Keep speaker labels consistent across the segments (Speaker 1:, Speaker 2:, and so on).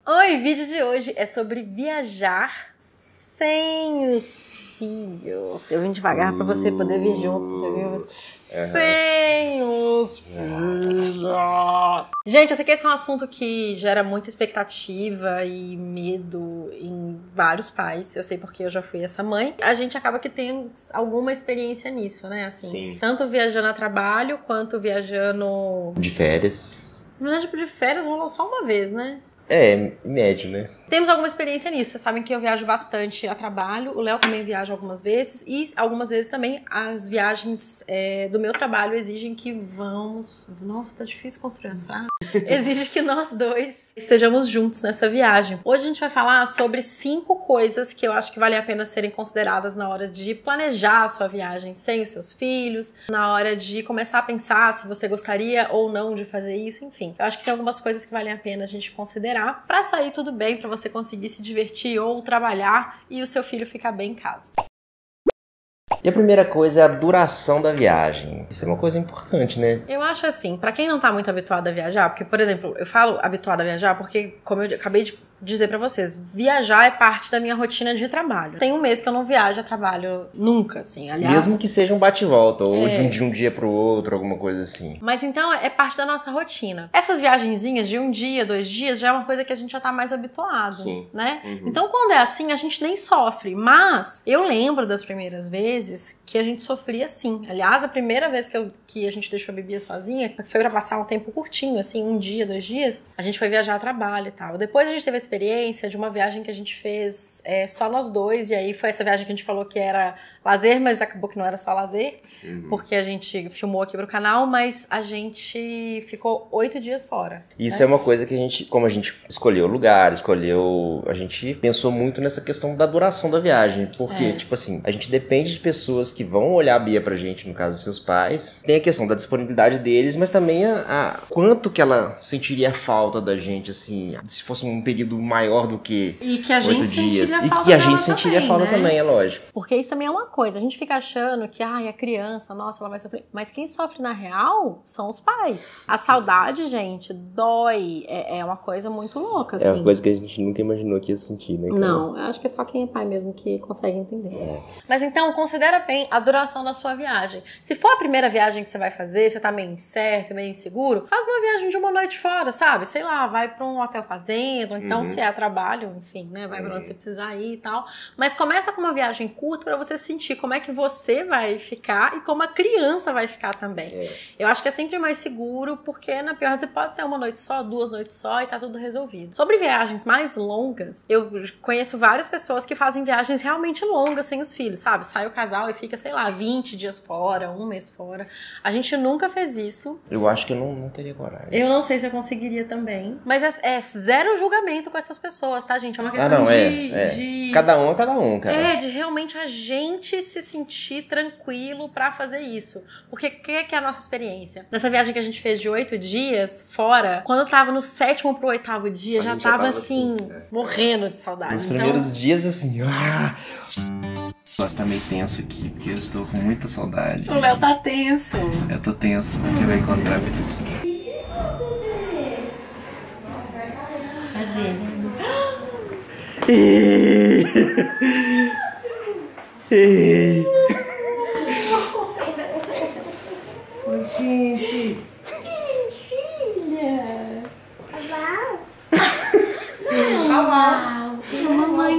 Speaker 1: Oi, o vídeo de hoje é sobre viajar sem os filhos. Eu vim devagar pra você poder vir junto, você viu? Sem os filhos. Gente, eu sei que esse é um assunto que gera muita expectativa e medo em vários pais. Eu sei porque eu já fui essa mãe. A gente acaba que tem alguma experiência nisso, né? Assim,
Speaker 2: sim.
Speaker 1: Tanto viajando a trabalho, quanto viajando...
Speaker 2: De férias.
Speaker 1: Na verdade, de férias rolou só uma vez, né?
Speaker 2: É, médio, né?
Speaker 1: Temos alguma experiência nisso. Vocês sabem que eu viajo bastante a trabalho. O Léo também viaja algumas vezes. E algumas vezes também as viagens do meu trabalho exigem que vamos... Nossa, tá difícil construir as frases. Exige que nós dois estejamos juntos nessa viagem. Hoje a gente vai falar sobre 5 coisas que eu acho que valem a pena serem consideradas na hora de planejar a sua viagem sem os seus filhos, na hora de começar a pensar se você gostaria ou não de fazer isso, enfim. Eu acho que tem algumas coisas que valem a pena a gente considerar pra sair tudo bem, pra você conseguir se divertir ou trabalhar e o seu filho ficar bem em casa.
Speaker 2: E a primeira coisa é a duração da viagem. Isso é uma coisa importante, né?
Speaker 1: Eu acho assim, pra quem não tá muito habituado a viajar, porque, por exemplo, eu falo habituado a viajar porque, como eu acabei de dizer pra vocês, viajar é parte da minha rotina de trabalho. Tem um mês que eu não viajo a trabalho nunca, assim, aliás...
Speaker 2: Mesmo que seja um bate-volta, ou de um dia pro outro, alguma coisa assim.
Speaker 1: Mas então é parte da nossa rotina. Essas viagenzinhas de 1 dia, 2 dias, já é uma coisa que a gente já tá mais habituado,
Speaker 2: Sim.
Speaker 1: né?
Speaker 2: Uhum.
Speaker 1: Então quando é assim, a gente nem sofre. Mas eu lembro das primeiras vezes que a gente sofria sim. Aliás, a primeira vez que a gente deixou a Bibia sozinha, foi pra passar um tempo curtinho, assim, 1 dia, 2 dias, a gente foi viajar a trabalho e tal. Depois a gente teve a experiência de uma viagem que a gente fez só nós dois, e aí foi essa viagem que a gente falou que era lazer, mas acabou que não era só lazer, porque a gente filmou aqui pro canal, mas a gente ficou 8 dias fora.
Speaker 2: Isso é uma coisa que a gente, como a gente escolheu o lugar, a gente pensou muito nessa questão da duração da viagem, porque, tipo assim, a gente depende de pessoas que vão olhar a Bia pra gente, no caso dos seus pais, tem a questão da disponibilidade deles, mas também a quanto que ela sentiria falta da gente, assim, se fosse um período maior do que 8 dias.
Speaker 1: E que a gente sentiria falta
Speaker 2: E que a gente sentiria falta também, é lógico.
Speaker 1: Porque isso também é uma coisa, a gente fica achando que, a criança, nossa, ela vai sofrer. Mas quem sofre na real são os pais. A saudade, gente, dói. É uma coisa muito louca, assim.
Speaker 2: É uma coisa que a gente nunca imaginou que ia sentir, né?
Speaker 1: Não, eu acho que é só quem é pai mesmo que consegue entender. Mas então, considera bem a duração da sua viagem. Se for a primeira viagem que você vai fazer, você tá meio incerto, meio inseguro, faz uma viagem de uma noite fora, sabe? Sei lá, vai pra um hotel fazenda, ou então se é a trabalho, enfim, né? Vai pra onde você precisar ir e tal. Mas começa com uma viagem curta pra você sentir como é que você vai ficar e como a criança vai ficar também. Eu acho que é sempre mais seguro, porque na pior você pode ser 1 noite só, 2 noites só e tá tudo resolvido. Sobre viagens mais longas, eu conheço várias pessoas que fazem viagens realmente longas sem os filhos, sabe? Sai o casal e fica, sei lá, 20 dias fora, 1 mês fora. A gente nunca fez isso.
Speaker 2: Eu acho que eu não teria coragem.
Speaker 1: Eu não sei se eu conseguiria também. Mas é zero julgamento com essas pessoas, tá, gente? É uma questão de...
Speaker 2: Cada um é cada um, cara.
Speaker 1: De realmente a gente se sentir tranquilo pra fazer isso. Porque o que é a nossa experiência? Nessa viagem que a gente fez de 8 dias fora, quando eu tava no 7º pro 8º dia, já tava assim, morrendo de saudade.
Speaker 2: Nos primeiros dias, assim, Nossa, tá meio tenso aqui, porque eu estou com muita saudade.
Speaker 1: O Léo tá tenso.
Speaker 2: Eu tô tenso, porque vai encontrar muito.
Speaker 1: Cadê?
Speaker 2: Oi, gente.
Speaker 1: Filha.
Speaker 2: Olá.
Speaker 1: Mamãe,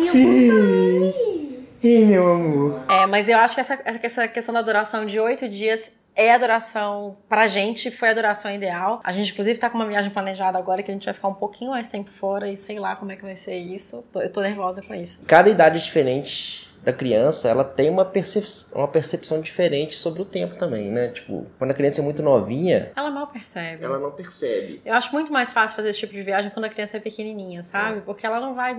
Speaker 2: Ih, meu amor.
Speaker 1: mas eu acho que essa questão da duração de 8 dias é a duração, pra gente, foi a duração ideal. A gente, inclusive, tá com uma viagem planejada agora que a gente vai ficar um pouquinho mais tempo fora e sei lá como é que vai ser isso. Eu tô nervosa com isso.
Speaker 2: Cada idade diferente da criança, ela tem uma percepção diferente sobre o tempo também, né? Tipo, quando a criança é muito novinha...
Speaker 1: Ela mal percebe.
Speaker 2: Ela não percebe.
Speaker 1: Eu acho muito mais fácil fazer esse tipo de viagem quando a criança é pequenininha, sabe? Porque ela não vai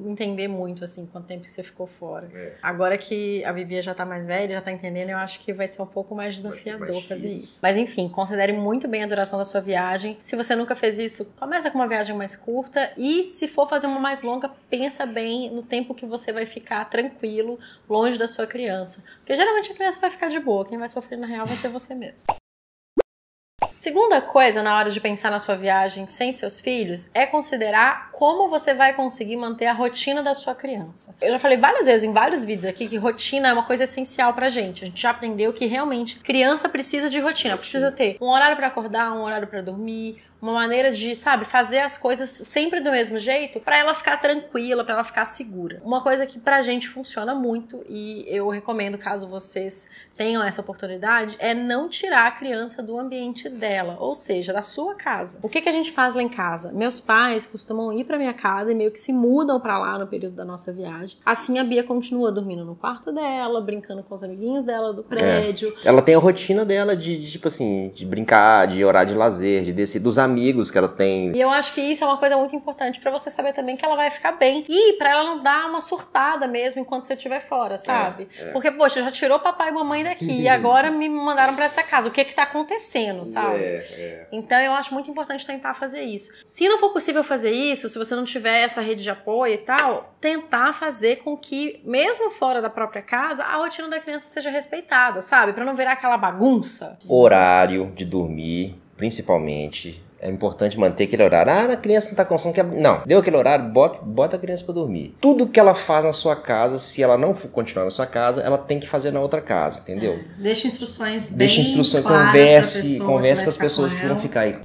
Speaker 1: entender muito, assim, quanto tempo que você ficou fora. Agora que a Bibia já tá mais velha, já tá entendendo, eu acho que vai ser um pouco mais desafiador fazer isso. Mas enfim, considere muito bem a duração da sua viagem. Se você nunca fez isso, começa com uma viagem mais curta e se for fazer uma mais longa, pensa bem no tempo que você vai ficar tranquilo, longe da sua criança. Porque geralmente a criança vai ficar de boa, quem vai sofrer na real vai ser você mesmo. Segunda coisa, na hora de pensar na sua viagem sem seus filhos, é considerar como você vai conseguir manter a rotina da sua criança. Eu já falei várias vezes em vários vídeos aqui que rotina é uma coisa essencial pra gente. A gente já aprendeu que realmente criança precisa de rotina, precisa ter um horário pra acordar, um horário pra dormir, uma maneira de, sabe, fazer as coisas sempre do mesmo jeito pra ela ficar tranquila, pra ela ficar segura. Uma coisa que pra gente funciona muito e eu recomendo, caso vocês tenham essa oportunidade, é não tirar a criança do ambiente dela, ou seja, da sua casa. O que que a gente faz lá em casa? Meus pais costumam ir pra minha casa e meio que se mudam pra lá no período da nossa viagem. Assim a Bia continua dormindo no quarto dela, brincando com os amiguinhos dela do prédio.
Speaker 2: Ela tem a rotina dela de tipo assim, de brincar, de horário de lazer, de descer, dos amigos que ela tem.
Speaker 1: E eu acho que isso é uma coisa muito importante pra você saber também que ela vai ficar bem. E pra ela não dar uma surtada mesmo enquanto você estiver fora, sabe? Porque, poxa, já tirou papai e mamãe daqui e agora me mandaram pra essa casa. O que que tá acontecendo, sabe? Então eu acho muito importante tentar fazer isso. Se não for possível fazer isso, se você não tiver essa rede de apoio e tal, tentar fazer com que, mesmo fora da própria casa, a rotina da criança seja respeitada, sabe? Pra não virar aquela bagunça.
Speaker 2: Horário de dormir, principalmente. É importante manter aquele horário. Ah, a criança não tá com sono. Não, deu aquele horário, bota a criança pra dormir. Tudo que ela faz na sua casa, se ela não for continuar na sua casa, ela tem que fazer na outra casa, entendeu?
Speaker 1: Deixa instruções bem
Speaker 2: Deixa instruções,
Speaker 1: claras
Speaker 2: converse com as pessoas que vão ficar aí.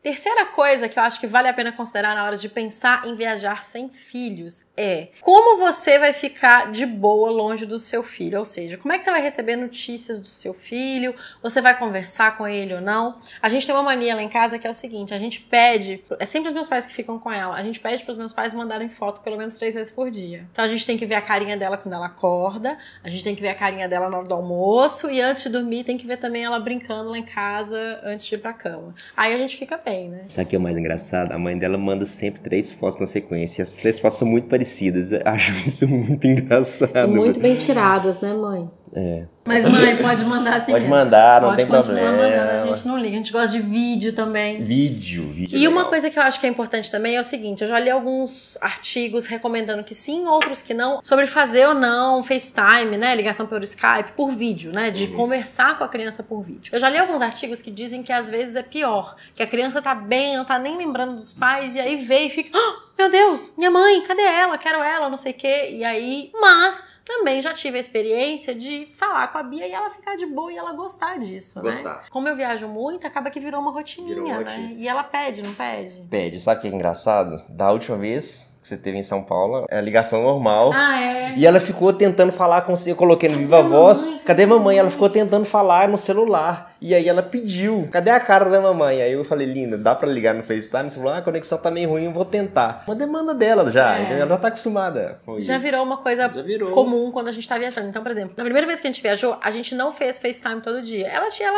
Speaker 1: Terceira coisa que eu acho que vale a pena considerar na hora de pensar em viajar sem filhos é como você vai ficar de boa longe do seu filho. Ou seja, como é que você vai receber notícias do seu filho? Você vai conversar com ele ou não? A gente tem uma mania lá em casa que é o seguinte, a gente pede, é sempre os meus pais que ficam com ela, a gente pede para os meus pais mandarem foto pelo menos 3 vezes por dia. Então a gente tem que ver a carinha dela quando ela acorda, a gente tem que ver a carinha dela na hora do almoço e antes de dormir tem que ver também ela brincando lá em casa antes de ir pra cama. Aí a gente fica bem. Né?
Speaker 2: Sabe o que é o mais engraçado? A mãe dela manda sempre 3 fotos na sequência. E as 3 fotos são muito parecidas. Eu acho isso muito engraçado.
Speaker 1: Muito bem tiradas, né, mãe?
Speaker 2: É.
Speaker 1: Mas, mãe, pode mandar assim.
Speaker 2: Pode mandar, não tem
Speaker 1: pode
Speaker 2: problema.
Speaker 1: continuar mandando, a gente não liga. A gente gosta de vídeo também.
Speaker 2: Vídeo
Speaker 1: E
Speaker 2: legal.
Speaker 1: uma coisa que eu acho que é importante também é o seguinte, eu já li alguns artigos recomendando que sim, outros que não, sobre fazer ou não FaceTime, né, ligação pelo Skype, por vídeo, né, de conversar com a criança por vídeo. Eu já li alguns artigos que dizem que às vezes é pior, que a criança tá bem, não tá nem lembrando dos pais, e aí vê e fica, meu Deus, minha mãe, cadê ela? Quero ela, não sei o quê. E aí, mas também já tive a experiência de falar com a Bia e ela ficar de boa e ela gostar disso, né? Como eu viajo muito, acaba que virou uma rotininha, né? E ela pede, não pede?
Speaker 2: Pede. Sabe o que é engraçado? Da última vez que você teve em São Paulo, é a ligação normal.
Speaker 1: Ah, é?
Speaker 2: E ela ficou tentando falar com você. Eu coloquei no Viva Voz. Cadê a mamãe? Ela ficou tentando falar no celular. E aí ela pediu, cadê a cara da mamãe? Aí eu falei, linda, dá pra ligar no FaceTime? Você falou, a conexão tá meio ruim, eu vou tentar. Uma demanda dela já, ela já tá acostumada com isso.
Speaker 1: Já virou uma coisa comum quando a gente tá viajando. Então, por exemplo, na primeira vez que a gente viajou, a gente não fez FaceTime todo dia. Ela tinha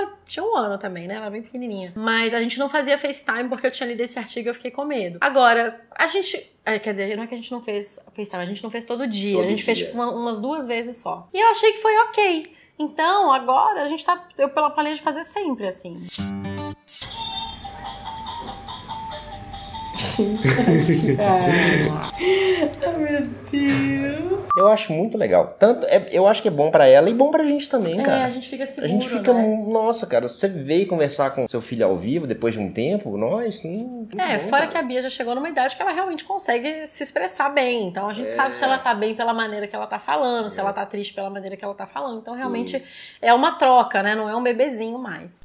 Speaker 1: 1 ano também, né? Ela era bem pequenininha. Mas a gente não fazia FaceTime porque eu tinha lido esse artigo e eu fiquei com medo. Agora, a gente... Quer dizer, não é que a gente não fez FaceTime, a gente não fez todo dia. A gente fez tipo, umas 2 vezes só. E eu achei que foi ok. Então, agora, a gente tá... Eu planejo fazer sempre, assim. Oh, meu Deus.
Speaker 2: Eu acho muito legal. Eu acho que é bom pra ela e bom pra gente também, cara.
Speaker 1: A gente fica seguro,
Speaker 2: a gente fica,
Speaker 1: né?
Speaker 2: Nossa, cara, você veio conversar com seu filho ao vivo depois de um tempo,
Speaker 1: fora que a Bia já chegou numa idade que ela realmente consegue se expressar bem. Então a gente sabe se ela tá bem pela maneira que ela tá falando, se ela tá triste pela maneira que ela tá falando. Então realmente é uma troca, né? Não é um bebezinho mais.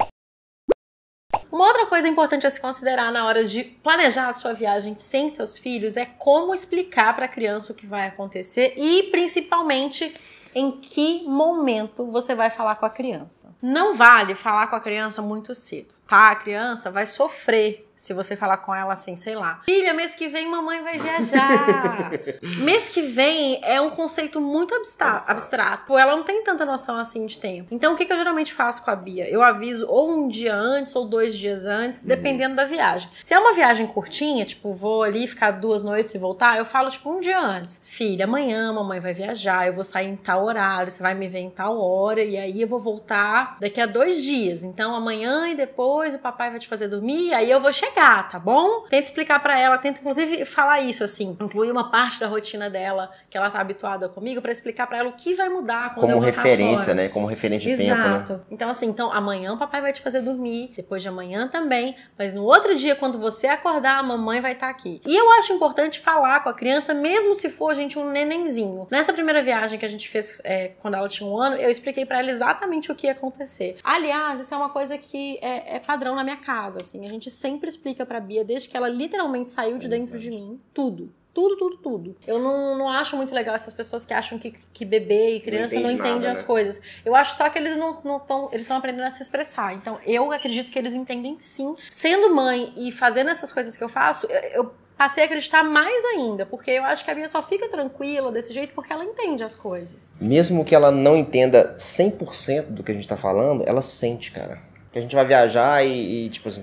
Speaker 1: Uma outra coisa importante a se considerar na hora de planejar a sua viagem sem seus filhos é como explicar para a criança o que vai acontecer e, principalmente, em que momento você vai falar com a criança. Não vale falar com a criança muito cedo, tá? A criança vai sofrer se você falar com ela assim, sei lá. Filha, mês que vem mamãe vai viajar. Mês que vem é um conceito muito abstrato. Ela não tem tanta noção assim de tempo. Então, o que eu geralmente faço com a Bia? Eu aviso ou 1 dia antes ou 2 dias antes, dependendo da viagem. Se é uma viagem curtinha, tipo, vou ali ficar 2 noites e voltar, eu falo, tipo, 1 dia antes. Filha, amanhã mamãe vai viajar, eu vou sair em tal horário, você vai me ver em tal hora, e aí eu vou voltar daqui a 2 dias. Então, amanhã e depois o papai vai te fazer dormir, e aí eu vou checar chegar, tá bom? Tenta explicar pra ela, tenta inclusive falar isso, assim, incluir uma parte da rotina dela que ela tá habituada comigo pra explicar pra ela o que vai mudar quando eu voltar
Speaker 2: referência,
Speaker 1: fora.
Speaker 2: né? Como referência de tempo, né?
Speaker 1: Exato. Então, assim, então amanhã o papai vai te fazer dormir, depois de amanhã também, mas no outro dia, quando você acordar, a mamãe vai estar aqui. E eu acho importante falar com a criança, mesmo se for, gente, um nenenzinho. Nessa primeira viagem que a gente fez quando ela tinha 1 ano, eu expliquei pra ela exatamente o que ia acontecer. Aliás, isso é uma coisa que é padrão na minha casa, assim. A gente sempre explica pra Bia, desde que ela literalmente saiu de dentro de mim, tudo. Tudo. Eu não acho muito legal essas pessoas que acham que bebê e criança não entendem as coisas. Eu acho só que eles eles estão aprendendo a se expressar. Então, eu acredito que eles entendem sim. Sendo mãe e fazendo essas coisas que eu faço, eu passei a acreditar mais ainda, porque eu acho que a Bia só fica tranquila desse jeito porque ela entende as coisas.
Speaker 2: Mesmo que ela não entenda 100% do que a gente tá falando, ela sente, cara. Que a gente vai viajar e tipo assim,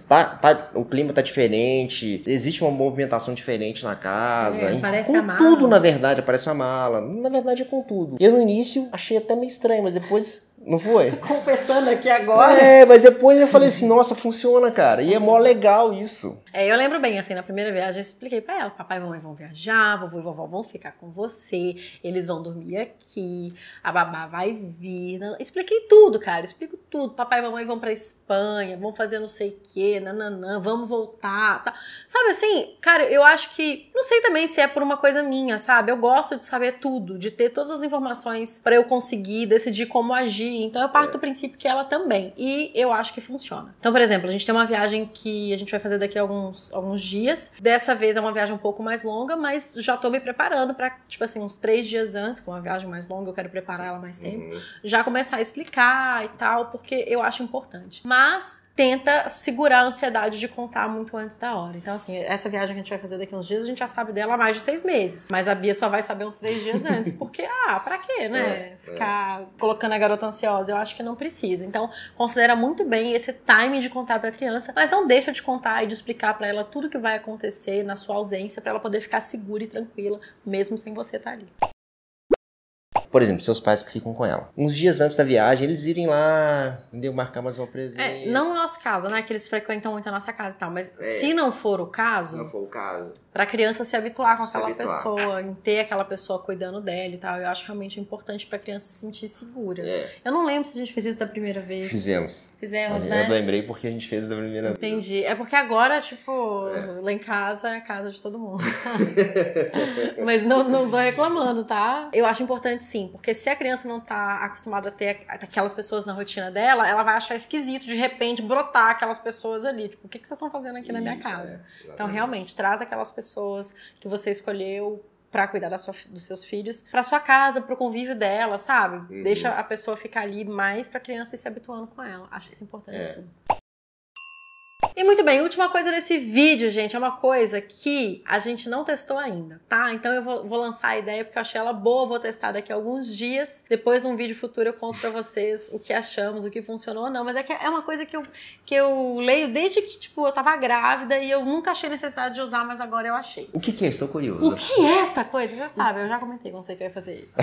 Speaker 2: o clima tá diferente, existe uma movimentação diferente na casa.
Speaker 1: Aparece
Speaker 2: com
Speaker 1: a mala.
Speaker 2: Tudo, na verdade, aparece a mala. Na verdade, é com tudo. Eu, no início, achei até meio estranho, mas depois... Não foi?
Speaker 1: Confessando aqui agora.
Speaker 2: Mas depois eu falei assim, nossa, funciona, cara. E é mó legal isso.
Speaker 1: Eu lembro bem, assim, na primeira viagem eu expliquei pra ela, papai e mamãe vão viajar, vovô e vovó vão ficar com você, eles vão dormir aqui, a babá vai vir. Expliquei tudo, cara, explico tudo. Papai e mamãe vão pra Espanha, vão fazer não sei o quê, nananã, vamos voltar, tá. Sabe assim, cara, eu acho que, não sei também se é por uma coisa minha, sabe? Eu gosto de saber tudo, de ter todas as informações pra eu conseguir decidir como agir. Então eu parto do princípio que ela também. E eu acho que funciona. Então, por exemplo, a gente tem uma viagem que a gente vai fazer daqui a alguns dias. Dessa vez é uma viagem um pouco mais longa, mas já tô me preparando pra, tipo assim, uns 3 dias antes, com uma viagem mais longa, eu quero preparar ela mais tempo, já começar a explicar e tal, porque eu acho importante. Mas tenta segurar a ansiedade de contar muito antes da hora. Então, assim, essa viagem que a gente vai fazer daqui a uns dias, a gente já sabe dela há mais de 6 meses. Mas a Bia só vai saber uns 3 dias antes. Porque, pra quê, né? Ficar colocando a garota ansiosa. Eu acho que não precisa. Então, considera muito bem esse timing de contar pra criança, mas não deixa de contar e de explicar pra ela tudo que vai acontecer na sua ausência, pra ela poder ficar segura e tranquila, mesmo sem você estar ali.
Speaker 2: Por exemplo, seus pais que ficam com ela. Uns dias antes da viagem, eles irem lá, entendeu? Marcar mais uma presença.
Speaker 1: Não no nosso caso, né? Que eles frequentam muito a nossa casa e tal. Mas se não for o caso... Pra criança se habituar com aquela pessoa, em ter aquela pessoa cuidando dela e tal. Eu acho realmente importante pra criança se sentir segura. Eu não lembro se a gente fez isso da primeira vez.
Speaker 2: Fizemos,
Speaker 1: né?
Speaker 2: Eu lembrei porque a gente fez da primeira vez.
Speaker 1: Entendi. É porque agora, tipo, lá em casa é a casa de todo mundo. Mas não tô reclamando, tá? Eu acho importante sim, porque se a criança não tá acostumada a ter aquelas pessoas na rotina dela, ela vai achar esquisito de repente brotar aquelas pessoas ali. Tipo, o que vocês estão fazendo aqui na minha casa? Então, realmente, traz aquelas pessoas que você escolheu pra cuidar dos seus filhos, pra sua casa, pro convívio dela, sabe? Deixa a pessoa ficar ali mais pra criança ir se habituando com ela. Acho isso importante, sim. E muito bem, última coisa desse vídeo, gente, é uma coisa que a gente não testou ainda, tá? Então eu vou lançar a ideia porque eu achei ela boa, vou testar daqui a alguns dias. Depois, num vídeo futuro, eu conto pra vocês o que achamos, o que funcionou ou não. Mas é que é uma coisa que eu leio desde que, tipo, eu tava grávida e eu nunca achei necessidade de usar, mas agora eu achei.
Speaker 2: O que é? Estou curioso.
Speaker 1: O que é essa coisa? Você sabe, eu já comentei com você que eu ia fazer isso.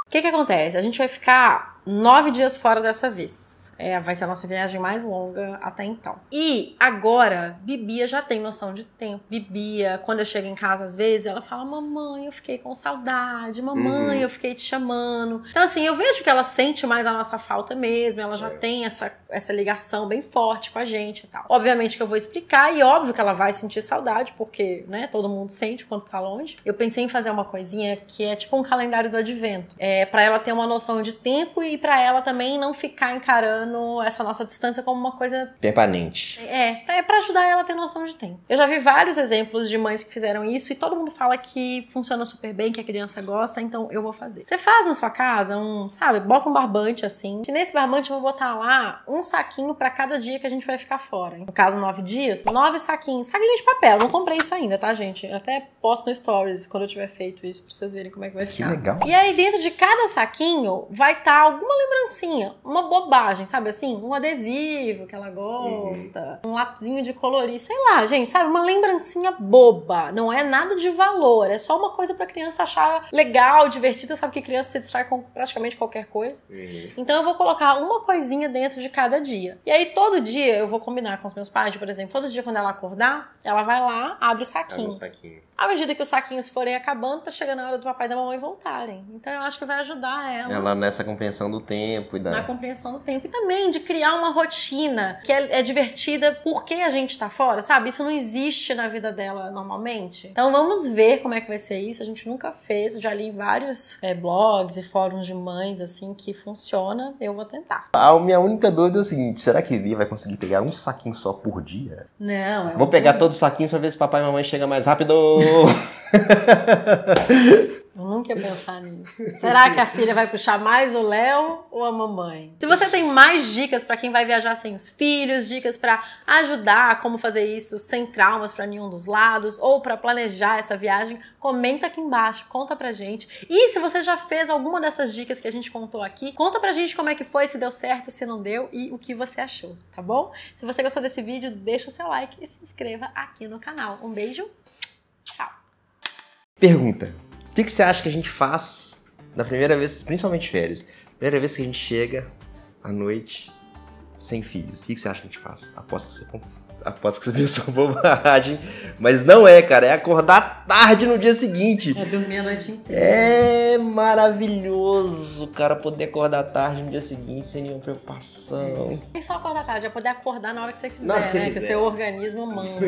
Speaker 1: O que acontece? A gente vai ficar 9 dias fora dessa vez. Vai ser a nossa viagem mais longa até então. E agora, Bibia já tem noção de tempo. Bibia, quando eu chego em casa às vezes, ela fala: mamãe, eu fiquei com saudade. Mamãe, eu fiquei te chamando. Então assim, eu vejo que ela sente mais a nossa falta mesmo. Ela já tem essa ligação bem forte com a gente e tal. Obviamente que eu vou explicar e óbvio que ela vai sentir saudade, porque, né, todo mundo sente quando tá longe. Eu pensei em fazer uma coisinha que é tipo um calendário do advento. Pra ela ter uma noção de tempo e pra ela também não ficar encarando essa nossa distância como uma coisa
Speaker 2: permanente.
Speaker 1: Pra ajudar ela a ter noção de tempo. Eu já vi vários exemplos de mães que fizeram isso e todo mundo fala que funciona super bem, que a criança gosta, então eu vou fazer. Você faz na sua casa bota um barbante assim. E nesse barbante eu vou botar lá um saquinho pra cada dia que a gente vai ficar fora. No caso, 9 dias, 9 saquinhos. Saquinho de papel. Eu não comprei isso ainda, tá, gente? Eu até posto no Stories quando eu tiver feito isso pra vocês verem como é que vai ficar.
Speaker 2: Que legal.
Speaker 1: E aí, dentro de cada cada saquinho vai estar alguma lembrancinha, uma bobagem, sabe assim? Um adesivo que ela gosta, um lapisinho de colorir, sei lá, gente, sabe? Uma lembrancinha boba, não é nada de valor, é só uma coisa pra criança achar legal, divertida, sabe que criança se distrai com praticamente qualquer coisa. Então eu vou colocar uma coisinha dentro de cada dia. E aí todo dia eu vou combinar com os meus pais, por exemplo, todo dia quando ela acordar, ela vai lá, abre o saquinho. À medida que os saquinhos forem acabando, tá chegando a hora do papai e da mamãe voltarem. Então eu acho que vai ajudar ela.
Speaker 2: Ela nessa compreensão do tempo e da...
Speaker 1: Na compreensão do tempo. E também de criar uma rotina que é divertida porque a gente tá fora, sabe? Isso não existe na vida dela normalmente. Então vamos ver como é que vai ser isso. A gente nunca fez. Já li vários blogs e fóruns de mães, assim, que funciona. Eu vou tentar.
Speaker 2: A minha única dúvida é o seguinte, será que Bia vai conseguir pegar um saquinho só por dia?
Speaker 1: Não.
Speaker 2: Vou pegar todos os saquinhos pra ver se papai e mamãe chegam mais rápido.
Speaker 1: Eu nunca ia pensar nisso. Será que a filha vai puxar mais o Léo ou a mamãe? Se você tem mais dicas pra quem vai viajar sem os filhos, dicas pra ajudar como fazer isso sem traumas pra nenhum dos lados, ou pra planejar essa viagem, comenta aqui embaixo, conta pra gente. E se você já fez alguma dessas dicas que a gente contou aqui, conta pra gente como é que foi, se deu certo, se não deu e o que você achou, tá bom? Se você gostou desse vídeo, deixa o seu like e se inscreva aqui no canal. Um beijo, tchau!
Speaker 2: Pergunta. O que você acha que a gente faz na primeira vez, principalmente férias, primeira vez que a gente chega à noite sem filhos? O que você acha que a gente faz? Aposto que você pensou bobagem, mas não é, cara, é acordar tarde no dia seguinte.
Speaker 1: É dormir a noite inteira.
Speaker 2: É maravilhoso, cara, poder acordar tarde no dia seguinte sem nenhuma preocupação.
Speaker 1: Nem só acordar tarde, é poder acordar na hora que você quiser,
Speaker 2: Na hora que você
Speaker 1: né?
Speaker 2: quiser.
Speaker 1: Que o seu organismo manda.